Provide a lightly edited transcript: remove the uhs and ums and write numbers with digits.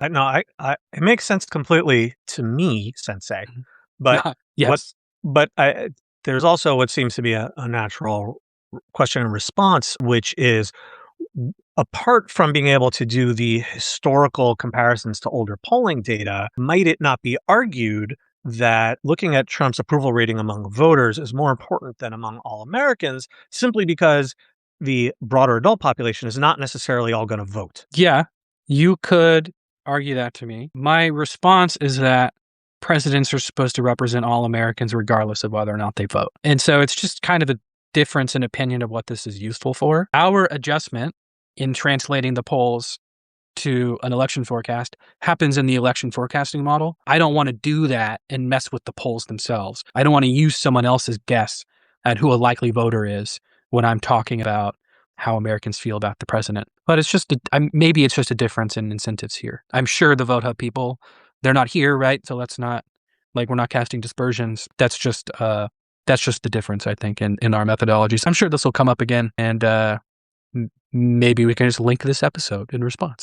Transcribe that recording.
It makes sense completely to me, sensei. Mhm. But what, Yes. but there's also what seems to be a natural question and response, which is apart from being able to do the historical comparisons to older polling data, might it not be argued that looking at Trump's approval rating among voters is more important than among all Americans, simply because the broader adult population is not necessarily all going to vote? Yeah, you could argue that to me. My response is that presidents are supposed to represent all Americans regardless of whether or not they vote. And so it's just kind of a difference in opinion of what this is useful for. Our adjustment in translating the polls to an election forecast happens in the election forecasting model. I don't want to do that and mess with the polls themselves. I don't want to use someone else's guess at who a likely voter is when I'm talking about how Americans feel about the president. But it's just maybe it's just a difference in incentives here. I'm sure the Vote Hub people, they're not here, right? So let's not we're not casting dispersions. That's just the difference, I think, in our methodologies. I'm sure this will come up again, and maybe we can just link this episode in response.